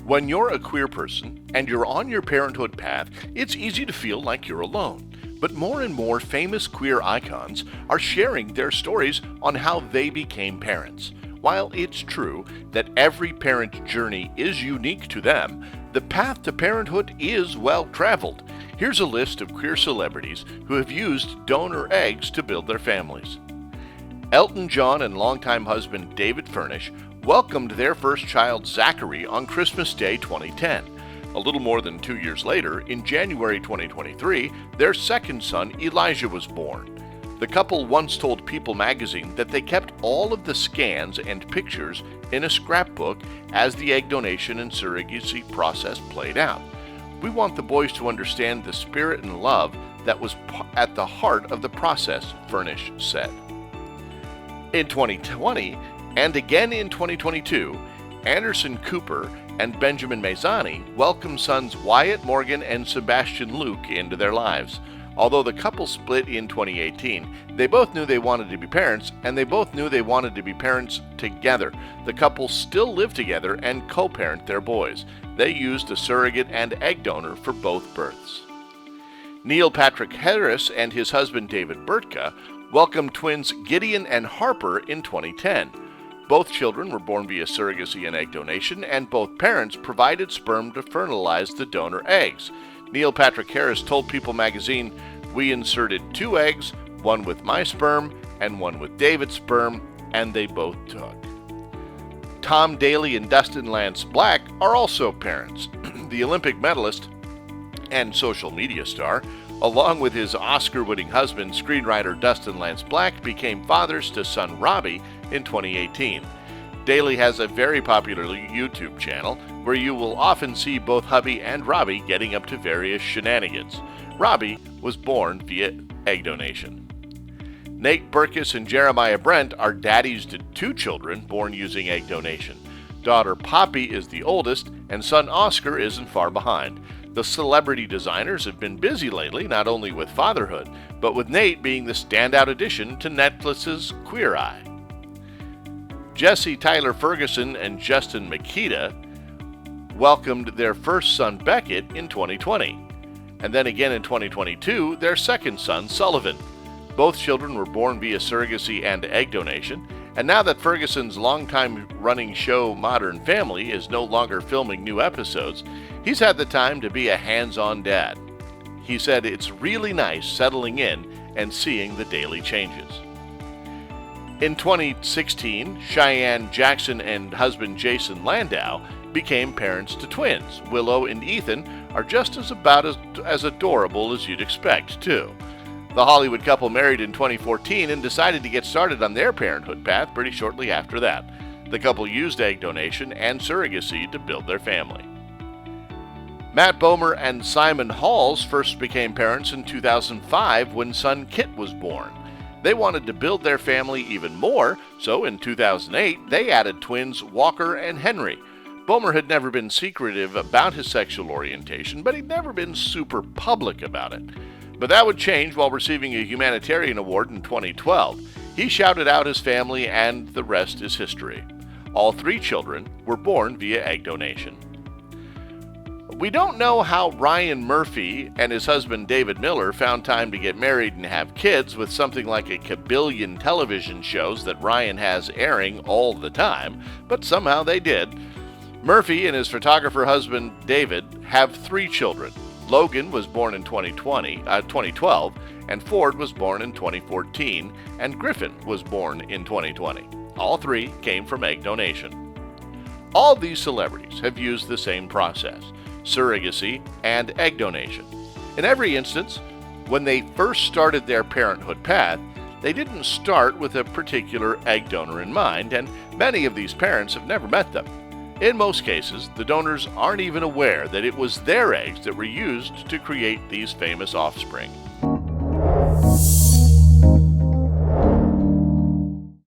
When you're a queer person and you're on your parenthood path, it's easy to feel like you're alone. But more and more famous queer icons are sharing their stories on how they became parents. While it's true that every parent's journey is unique to them, the path to parenthood is well traveled. Here's a list of queer celebrities who have used donor eggs to build their families. Elton John and longtime husband David Furnish welcomed their first child Zachary on Christmas Day 2010. A little more than 2 years later, in January 2023, their second son Elijah was born. The couple once told People magazine that they kept all of the scans and pictures in a scrapbook as the egg donation and surrogacy process played out. We want the boys to understand the spirit and love that was at the heart of the process, Furnish said. In 2020, and again in 2022, Anderson Cooper and Benjamin Mazzani welcomed sons Wyatt Morgan and Sebastian Luke into their lives. Although the couple split in 2018, they both knew they wanted to be parents, and they both knew they wanted to be parents together. The couple still live together and co-parent their boys. They used a surrogate and egg donor for both births. Neil Patrick Harris and his husband David Burtka welcomed twins Gideon and Harper in 2010. Both children were born via surrogacy and egg donation, and both parents provided sperm to fertilize the donor eggs. Neil Patrick Harris told People magazine, "We inserted 2 eggs, one with my sperm and one with David's sperm, and they both took." Tom Daley and Dustin Lance Black are also parents. The Olympic medalist and social media star, along with his Oscar-winning husband, screenwriter Dustin Lance Black, became fathers to son Robbie in 2018. Daley has a very popular YouTube channel where you will often see both hubby and Robbie getting up to various shenanigans. Robbie was born via egg donation. Nate Berkus and Jeremiah Brent are daddies to 2 children born using egg donation. Daughter Poppy is the oldest, and son Oscar isn't far behind. The celebrity designers have been busy lately, not only with fatherhood, but with Nate being the standout addition to Netflix's Queer Eye. Jesse Tyler Ferguson and Justin Makita welcomed their first son Beckett in 2020, and then again in 2022, their second son Sullivan. Both children were born via surrogacy and egg donation, and now that Ferguson's longtime running show Modern Family is no longer filming new episodes, he's had the time to be a hands-on dad. He said it's really nice settling in and seeing the daily changes. In 2016, Cheyenne Jackson and husband Jason Landau became parents to twins. Willow and Ethan are just about as adorable as you'd expect, too. The Hollywood couple married in 2014 and decided to get started on their parenthood path pretty shortly after that. The couple used egg donation and surrogacy to build their family. Matt Bomer and Simon Halls first became parents in 2005 when son Kit was born. They wanted to build their family even more, so in 2008 they added twins Walker and Henry. Bomer had never been secretive about his sexual orientation, but he'd never been super public about it. But that would change while receiving a humanitarian award in 2012. He shouted out his family, and the rest is history. All 3 children were born via egg donation. We don't know how Ryan Murphy and his husband David Miller found time to get married and have kids with something like a kabillion television shows that Ryan has airing all the time, but somehow they did. Murphy and his photographer husband David have 3 children. Logan was born in 2012, and Ford was born in 2014, and Griffin was born in 2020. All 3 came from egg donation. All these celebrities have used the same process: surrogacy and egg donation. In every instance, when they first started their parenthood path, they didn't start with a particular egg donor in mind, and many of these parents have never met them. In most cases, the donors aren't even aware that it was their eggs that were used to create these famous offspring.